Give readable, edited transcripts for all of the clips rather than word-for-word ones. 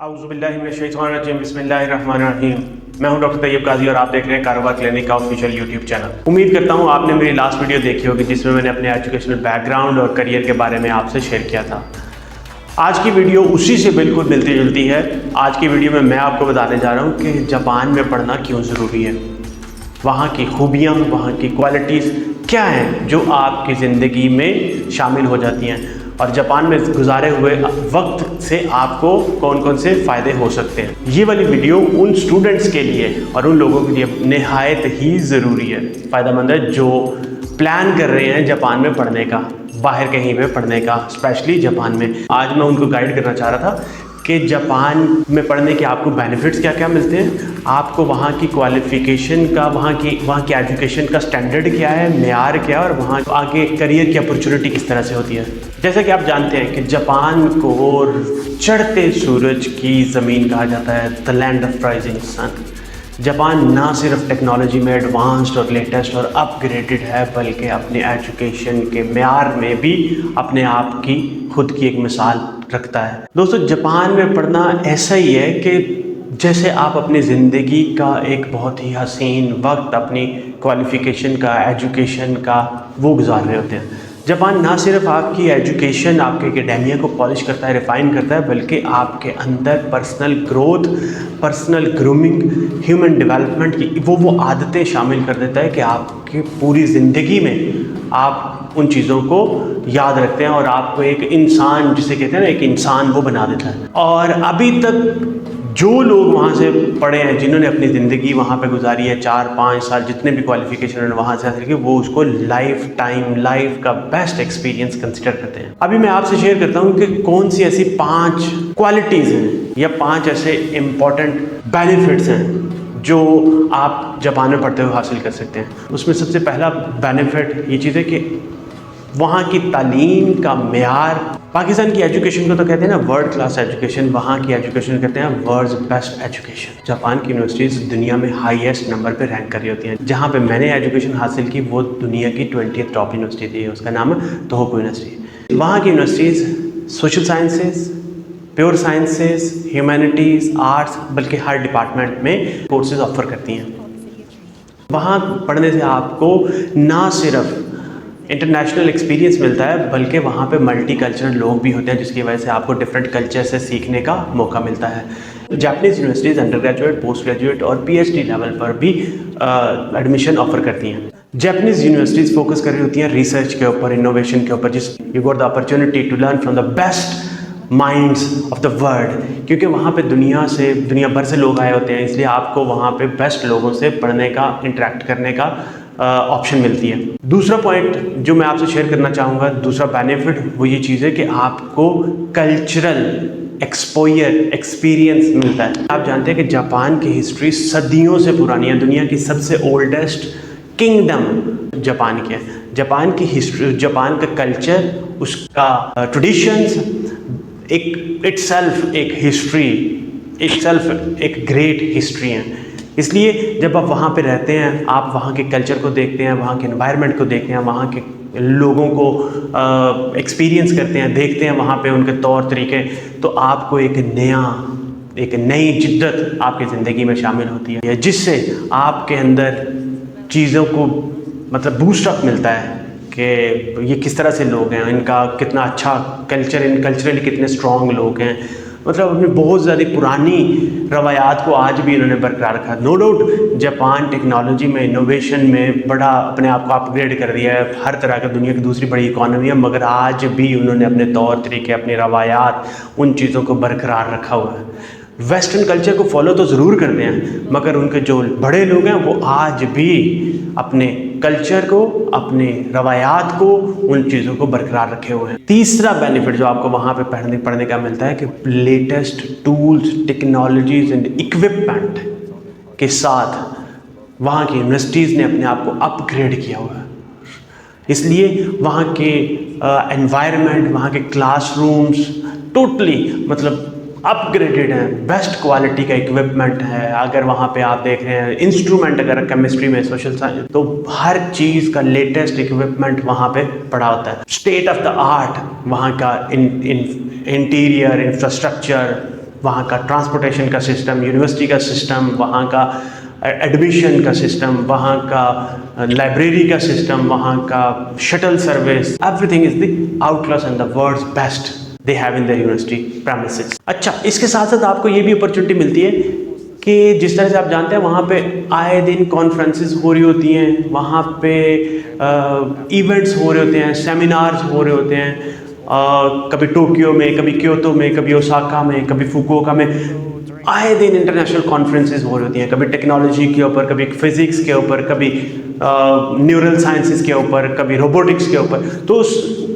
औज़ुबिल्लाहिमिनश्शैतानिर्रजीम बिस्मिल्लाहिर्रहमानिर्रहीम। मैं हूं डॉक्टर तैयब काजी और आप देख रहे हैं कारोबार क्लिनिक का ऑफिशियल यूट्यूब चैनल। उम्मीद करता हूं आपने मेरी लास्ट वीडियो देखी होगी जिसमें मैंने अपने एजुकेशनल बैकग्राउंड और करियर के बारे में आपसे शेयर किया था। आज की वीडियो उसी से बिल्कुल मिलती जुलती है। आज की वीडियो में मैं आपको बताने जा रहा हूँ कि जापान में पढ़ना क्यों ज़रूरी है, वहाँ की खूबियाँ, वहाँ की क्वालिटीज़ क्या हैं जो आपकी ज़िंदगी में शामिल हो जाती हैं और जापान में गुजारे हुए वक्त से आपको कौन कौन से फ़ायदे हो सकते हैं। ये वाली वीडियो उन स्टूडेंट्स के लिए और उन लोगों के लिए निहायत ही ज़रूरी है, फ़ायदेमंद है जो प्लान कर रहे हैं जापान में पढ़ने का, बाहर कहीं पे पढ़ने का, स्पेशली जापान में। आज मैं उनको गाइड करना चाह रहा था कि जापान में पढ़ने के आपको बेनिफिट्स क्या क्या मिलते हैं, आपको वहाँ की क्वालिफ़िकेशन का, वहाँ की एजुकेशन का स्टैंडर्ड क्या है, मेयार क्या है और वहाँ आगे करियर की अपॉर्चुनिटी किस तरह से होती है। जैसा कि आप जानते हैं कि जापान को चढ़ते सूरज की ज़मीन कहा जाता है, the land of rising sun. Japan ना सिर्फ टेक्नोलॉजी में एडवांस्ड और लेटेस्ट और अपग्रेडेड है बल्कि अपने एजुकेशन के मेयार में भी अपने आप की खुद की एक मिसाल रखता है। दोस्तों, जापान में पढ़ना ऐसा ही है कि जैसे आप अपनी ज़िंदगी का एक बहुत ही हसीन वक्त अपनी क्वालिफ़िकेशन का, एजुकेशन का वो गुजार रहे होते हैं। जापान ना सिर्फ आपकी एजुकेशन, आपके एकेडेमिया को पॉलिश करता है, रिफ़ाइन करता है, बल्कि आपके अंदर personal growth, personal grooming, human development की वो आदतें शामिल कर देता है कि आपकी पूरी ज़िंदगी में आप उन चीज़ों को याद रखते हैं और आपको एक इंसान, जिसे कहते हैं ना, एक इंसान वो बना देता है। और अभी तक जो लोग वहाँ से पढ़े हैं, जिन्होंने अपनी ज़िंदगी वहाँ पे गुजारी है, 4-5 साल जितने भी क्वालिफिकेशन उन्होंने वहाँ से हासिल की, वो उसको लाइफ का बेस्ट एक्सपीरियंस कंसिडर करते हैं। अभी मैं आपसे शेयर करता हूँ कि कौन सी ऐसी 5 क्वालिटीज़ हैं या 5 ऐसे इम्पॉर्टेंट बेनिफिट्स हैं जो आप जापान में पढ़ते हुए हासिल कर सकते हैं। उसमें सबसे पहला बेनिफिट ये चीज़ है कि वहाँ की तालीम का मेयार, पाकिस्तान की एजुकेशन को तो कहते हैं ना वर्ल्ड क्लास एजुकेशन, वहाँ की एजुकेशन कहते हैं वर्ल्ड्स बेस्ट एजुकेशन। जापान की यूनिवर्सिटीज़ दुनिया में हाईएस्ट नंबर पे रैंक कर रही होती हैं। जहाँ पे मैंने एजुकेशन हासिल की वो दुनिया की 20th टॉप यूनिवर्सिटी थी, उसका नाम है तोहोकू यूनिवर्सिटी। वहाँ की universities social sciences, pure sciences, humanities, arts, बल्कि हर डिपार्टमेंट में कोर्सेज ऑफर करती हैं। वहाँ पढ़ने से आपको ना सिर्फ इंटरनेशनल एक्सपीरियंस मिलता है बल्कि वहाँ पे मल्टी कल्चरल लोग भी होते हैं, जिसकी वजह से आपको डिफरेंट कल्चर से सीखने का मौका मिलता है। Japanese universities under graduate, post graduate और पीएचडी लेवल पर भी एडमिशन ऑफर करती हैं। जापानीज़ यूनिवर्सिटीज़ फोकस कर रही होती हैं रिसर्च के ऊपर, इनोवेशन के ऊपर, जिस you got the opportunity to learn from the best minds of the world, क्योंकि वहाँ पे दुनिया भर से लोग आए होते हैं, इसलिए आपको वहाँ पे बेस्ट लोगों से पढ़ने का, इंटरेक्ट करने का ऑप्शन मिलती है। दूसरा पॉइंट जो मैं आपसे शेयर करना चाहूँगा, दूसरा बेनिफिट, वो ये चीज़ है कि आपको कल्चरल एक्सपीरियंस मिलता है। आप जानते हैं कि जापान की हिस्ट्री सदियों से पुरानी है, दुनिया की सबसे ओल्डेस्ट किंगडम जापान की है। जापान की हिस्ट्री, जापान का कल्चर, उसका ट्रेडिशंस एक ग्रेट हिस्ट्री है। इसलिए जब आप वहाँ पे रहते हैं, आप वहाँ के कल्चर को देखते हैं, वहाँ के एनवायरनमेंट को देखते हैं, वहाँ के लोगों को एक्सपीरियंस करते हैं, देखते हैं वहाँ पे उनके तौर तरीके, तो आपको एक नई जिद्दत आपकी ज़िंदगी में शामिल होती है, जिससे आपके अंदर चीज़ों को मतलब बूस्ट अप मिलता है कि ये किस तरह से लोग हैं, इनका कितना अच्छा कल्चरली कितने स्ट्रॉन्ग लोग हैं, मतलब अपनी बहुत ज़्यादा पुरानी रवायात को आज भी इन्होंने बरकरार रखा। नो डाउट जापान टेक्नोलॉजी में, इनोवेशन में बड़ा अपने आप को अपग्रेड कर दिया है, हर तरह का दुनिया की दूसरी बड़ी इकॉनमी है, मगर आज भी उन्होंने अपने तौर तरीके, अपनी रवायात, उन चीज़ों को बरकरार रखा हुआ है। वेस्टर्न कल्चर को फॉलो तो ज़रूर करते हैं, मगर उनके जो बड़े लोग हैं वो आज भी अपने कल्चर को, अपने रवायात को, उन चीज़ों को बरकरार रखे हुए हैं। तीसरा बेनिफिट जो आपको वहाँ पे पढ़ने का मिलता है कि latest tools, technologies and equipment के साथ वहाँ की यूनिवर्सिटीज़ ने अपने आप को अपग्रेड किया हुआ है। इसलिए वहाँ के एनवायरनमेंट, वहाँ के क्लासरूम्स टोटली मतलब अपग्रेडेड है, बेस्ट क्वालिटी का इक्विपमेंट है। अगर वहाँ पे आप देख रहे हैं इंस्ट्रूमेंट, अगर केमिस्ट्री में, सोशल साइंस, तो हर चीज़ का लेटेस्ट इक्विपमेंट वहाँ पे पड़ा होता है। स्टेट ऑफ द आर्ट वहाँ का इंटीरियर इंफ्रास्ट्रक्चर वहाँ का ट्रांसपोर्टेशन का सिस्टम, यूनिवर्सिटी का सिस्टम, वहाँ का एडमिशन का सिस्टम, वहाँ का लाइब्रेरी का सिस्टम, वहाँ का shuttle service, everything is the out class and the world's best they have in the university premises. अच्छा, इसके साथ साथ आपको ये भी अपॉर्चुनिटी मिलती है कि जिस तरह से आप जानते हैं वहाँ पे आए दिन कॉन्फ्रेंसेस हो रही होती हैं, वहाँ पे इवेंट्स हो रहे होते हैं, सेमिनार्स हो रहे होते हैं, कभी टोक्यो में, कभी क्योतो में, कभी ओसाका में, कभी फुकुओका में आए दिन इंटरनेशनल कॉन्फ्रेंसेस हो रही होती हैं, कभी टेक्नोलॉजी के ऊपर, कभी फिजिक्स के ऊपर, कभी न्यूरल साइंसेस के ऊपर, कभी रोबोटिक्स के ऊपर। तो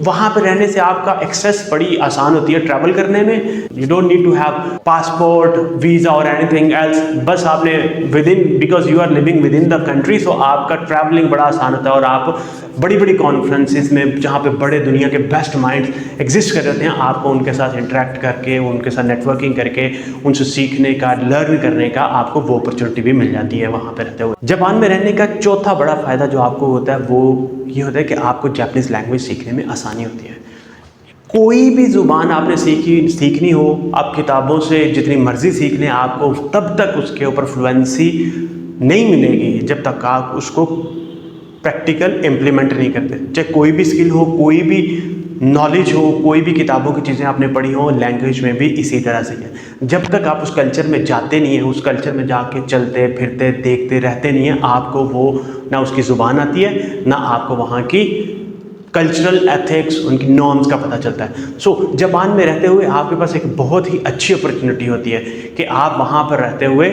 वहाँ पे रहने से आपका एक्सेस बड़ी आसान होती है ट्रैवल करने में। You don't need to have passport, visa और एनीथिंग एल्स, बस आपने within, because you are living within the country, so आपका ट्रैवलिंग बड़ा आसान होता है और आप बड़ी बड़ी कॉन्फ्रेंसेस में जहाँ पे बड़े दुनिया के बेस्ट माइंड्स एग्जिस्ट कर रहे हैं, आपको उनके साथ इंटरेक्ट करके, उनके साथ नेटवर्किंग करके, उनसे सीखने का, लर्न करने का आपको वो अपॉर्चुनिटी भी मिल जाती है वहाँ पे रहते हुए। जापान में रहने का चौथा बड़ा फ़ायदा जो आपको होता है वो ये होता है कि आपको जापानीज़ लैंग्वेज सीखने में आसानी होती है। कोई भी ज़ुबान आपने सीखनी हो, आप किताबों से जितनी मर्ज़ी सीख लें, आपको तब तक उसके ऊपर फ्लुएंसी नहीं मिलेगी जब तक आप उसको प्रैक्टिकल इम्प्लीमेंट नहीं करते। चाहे कोई भी स्किल हो, कोई भी नॉलेज हो, कोई भी किताबों की चीज़ें आपने पढ़ी हो, लैंग्वेज में भी इसी तरह से है। जब तक आप उस कल्चर में जाते नहीं हैं, उस कल्चर में जाके चलते फिरते देखते रहते नहीं हैं, आपको वो ना उसकी ज़ुबान आती है, ना आपको वहाँ की कल्चरल एथिक्स, उनकी नॉर्म्स का पता चलता है। सो जापान में रहते हुए आपके पास एक बहुत ही अच्छी अपॉर्चुनिटी होती है कि आप वहाँ पर रहते हुए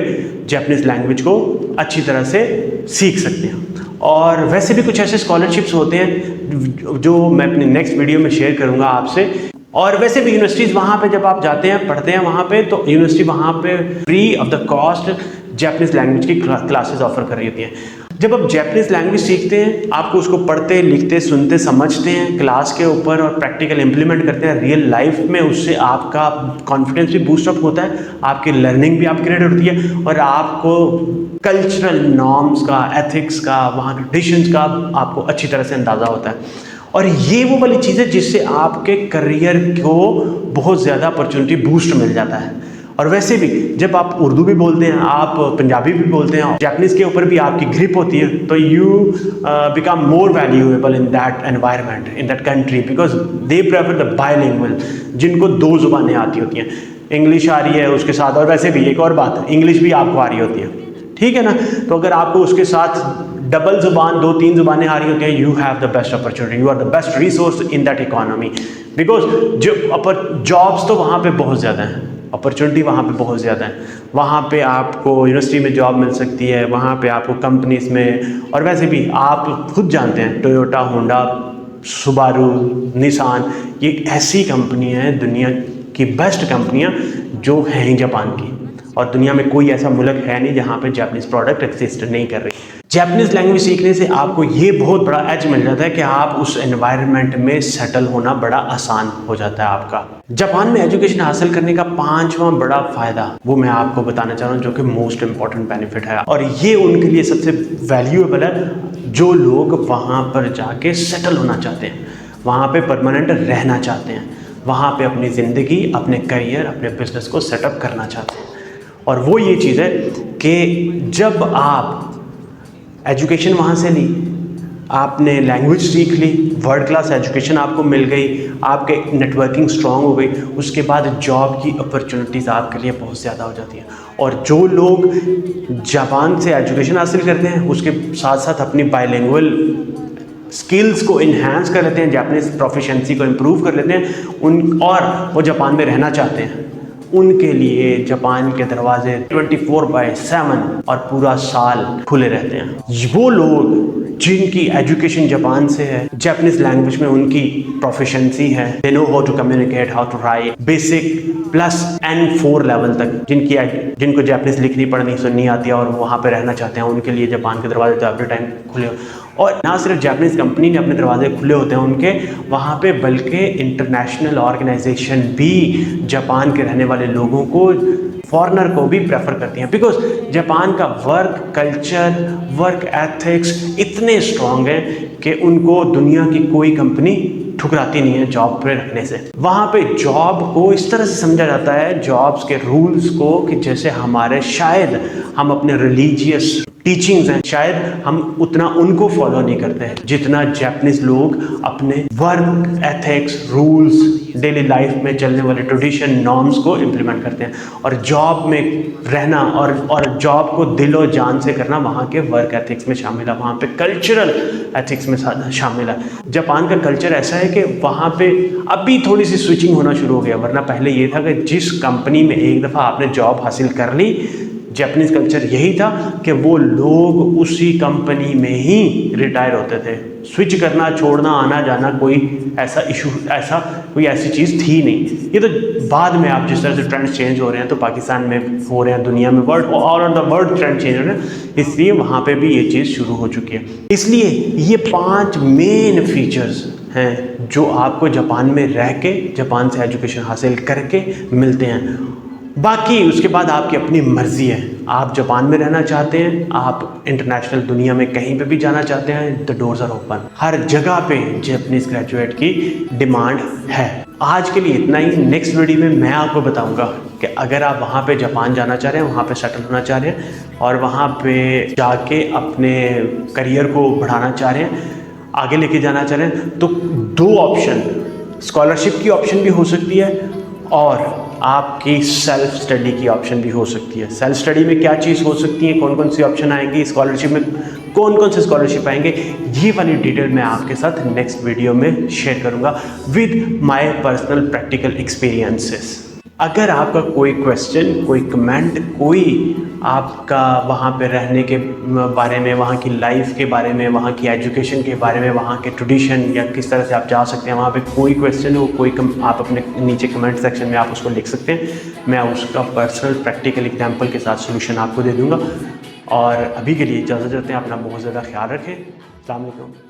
जापानीज़ लैंग्वेज को अच्छी तरह से सीख सकते हैं। और वैसे भी कुछ ऐसे स्कॉलरशिप्स होते हैं जो मैं अपने नेक्स्ट वीडियो में शेयर करूंगा आपसे। और वैसे भी यूनिवर्सिटीज़ वहाँ पे जब आप जाते हैं, पढ़ते हैं वहाँ पे, तो यूनिवर्सिटी वहाँ पे free of the cost Japanese language की क्लासेस ऑफर कर रही होती हैं। जब आप जापानीज़ लैंग्वेज सीखते हैं, आपको उसको पढ़ते, लिखते, सुनते, समझते हैं क्लास के ऊपर और प्रैक्टिकल इम्प्लीमेंट करते हैं रियल लाइफ में, उससे आपका कॉन्फिडेंस भी बूस्ट अप होता है, आपकी लर्निंग भी अपग्रेड होती है और आपको कल्चरल नॉर्म्स का, एथिक्स का, वहाँ के ट्रेडिशंस का आपको अच्छी तरह से अंदाज़ा होता है। और ये वो वाली चीज़ है जिससे आपके करियर को बहुत ज़्यादा अपॉर्चुनिटी बूस्ट मिल जाता है। और वैसे भी जब आप उर्दू भी बोलते हैं, आप पंजाबी भी बोलते हैं, जापानीज़ के ऊपर भी आपकी ग्रिप होती है, तो you become more valuable in that environment, in that country, because they prefer the bilingual, जिनको दो ज़ुबानें आती होती हैं, इंग्लिश आ रही है उसके साथ, और वैसे भी एक और बात, इंग्लिश भी आपको आ रही होती है, ठीक है ना। तो अगर आपको उसके साथ डबल ज़ुबान, 2-3 ज़ुबानें आ रही होती हैं, you have the best opportunity, you are the best resource in that economy, because jobs तो वहाँ पे बहुत ज़्यादा हैं, अपॉर्चुनिटी वहाँ पे बहुत ज़्यादा है। वहाँ पे आपको यूनिवर्सिटी में जॉब मिल सकती है, वहाँ पे आपको कंपनीज में, और वैसे भी आप खुद जानते हैं टोयोटा, होंडा, सुबारू, निसान, ये ऐसी कंपनी है, दुनिया की बेस्ट कंपनियाँ जो हैं जापान की, और दुनिया में कोई ऐसा मुल्क है नहीं जहाँ पे जापानीज़ प्रोडक्ट एग्जिस्ट नहीं कर रही। जापानीज़ लैंग्वेज सीखने से आपको ये बहुत बड़ा एज मिल जाता है कि आप उस एनवायरनमेंट में सेटल होना बड़ा आसान हो जाता है आपका। जापान में एजुकेशन हासिल करने का 5वां बड़ा फ़ायदा वो मैं आपको बताना चाह रहा हूँ, जो कि मोस्ट इम्पॉर्टेंट बेनिफिट है, और ये उनके लिए सबसे वैल्यूएबल है जो लोग वहाँ पर जाके सेटल होना चाहते हैं, वहाँ पर परमानेंट रहना चाहते हैं, वहाँ पर अपनी ज़िंदगी, अपने करियर, अपने बिजनेस को सेटअप करना चाहते हैं। और वो ये चीज़ है कि जब आप एजुकेशन वहाँ से ली, आपने लैंग्वेज सीख ली, वर्ल्ड क्लास एजुकेशन आपको मिल गई, आपके नेटवर्किंग स्ट्रांग हो गई, उसके बाद जॉब की अपॉर्चुनिटीज़ आपके लिए बहुत ज़्यादा हो जाती हैं। और जो लोग जापान से एजुकेशन हासिल करते हैं, उसके साथ साथ अपनी बायलिंगुअल स्किल्स को इन्हांस कर लेते हैं, जापानीज़ प्रोफिशिएंसी को इम्प्रूव कर लेते हैं, और वो जापान में रहना चाहते हैं, उनके लिए जापान के दरवाजे 24/7 और पूरा साल खुले रहते हैं। वो लोग जिनकी एजुकेशन जापान से है, जापानीज़ लैंग्वेज में उनकी प्रोफिशिएंसी है, they know how to communicate, how to write, basic plus N4 level तक, जिनको जापानीज़ लिखनी पढ़नी सुननी आती है और वहाँ पे रहना चाहते हैं, उनके लिए जापान के दरवाजे तो एवरी टाइम खुले। और ना सिर्फ जापानीज़ कंपनी ने अपने दरवाजे खुले होते हैं उनके वहाँ पे, बल्कि इंटरनेशनल ऑर्गेनाइजेशन भी जापान के रहने वाले लोगों को, फॉरेनर को भी प्रेफर करती हैं, बिकॉज जापान का वर्क कल्चर, वर्क एथिक्स इतने स्ट्रॉन्ग है कि उनको दुनिया की कोई कंपनी ठुकराती नहीं है जॉब पे रखने से। वहाँ पे जॉब को इस तरह से समझा जाता है, जॉब्स के रूल्स को, कि जैसे हमारे शायद हम अपने रिलीजियस टीचिंग्स हैं, शायद हम उतना उनको फॉलो नहीं करते हैं जितना जापानीज लोग अपने work ethics, rules, daily life में चलने वाले ट्रेडिशन, नॉर्म्स को इम्प्लीमेंट करते हैं। और जॉब में रहना और जॉब को दिलो जान से करना वहाँ के वर्क एथिक्स में शामिल है, वहाँ पे कल्चरल एथिक्स में शामिल है। जापान का कल्चर ऐसा है कि वहाँ पे अभी थोड़ी सी स्विचिंग होना शुरू हो गया, वरना पहले ये था कि जिस कंपनी में एक दफ़ा आपने जॉब हासिल कर ली, जापानीज कल्चर यही था कि वो लोग उसी कंपनी में ही रिटायर होते थे। स्विच करना, छोड़ना, आना जाना कोई ऐसा इशू, कोई ऐसी चीज़ थी नहीं। ये तो बाद में आप जिस तरह से ट्रेंड चेंज हो रहे हैं, तो पाकिस्तान में हो रहे हैं, दुनिया में, world, all over the world trend change हो रहे हैं, इसलिए वहाँ पे भी ये चीज़ शुरू हो चुकी है। इसलिए ये 5 मेन फीचर्स हैं जो आपको जापान में रह के, जापान से एजुकेशन हासिल करके मिलते हैं। बाकी उसके बाद आपकी अपनी मर्ज़ी है, आप जापान में रहना चाहते हैं, आप इंटरनेशनल दुनिया में कहीं पे भी जाना चाहते हैं, द डोर्स आर ओपन। हर जगह पे जापानीज़ ग्रेजुएट की डिमांड है। आज के लिए इतना ही। नेक्स्ट वीडियो में मैं आपको बताऊंगा कि अगर आप वहाँ पे जापान जाना चाह रहे हैं, वहाँ पे सेटल होना चाह रहे हैं और वहाँ पे जाके अपने करियर को बढ़ाना चाह रहे हैं, आगे लेके जाना चाह रहे हैं, तो 2 ऑप्शन, स्कॉलरशिप की ऑप्शन भी हो सकती है और आपकी सेल्फ स्टडी की ऑप्शन भी हो सकती है। सेल्फ स्टडी में क्या चीज़ हो सकती है, कौन कौन सी ऑप्शन आएंगी, स्कॉलरशिप में कौन कौन से स्कॉलरशिप आएंगे, ये वाली डिटेल मैं आपके साथ नेक्स्ट वीडियो में शेयर करूंगा with my personal practical experiences. अगर आपका कोई क्वेश्चन, कोई कमेंट, कोई आपका वहाँ पे रहने के बारे में, वहाँ की लाइफ के बारे में, वहाँ की एजुकेशन के बारे में, वहाँ के ट्रेडिशन या किस तरह से आप जा सकते हैं, वहाँ पे कोई क्वेश्चन हो, आप अपने नीचे कमेंट सेक्शन में आप उसको लिख सकते हैं। मैं उसका पर्सनल प्रैक्टिकल एग्जाम्पल के साथ सोल्यूशन आपको दे दूँगा। और अभी के लिए इजाज़त देते हैं। अपना बहुत ज़्यादा ख्याल रखें। अस्सलाम वालेकुम।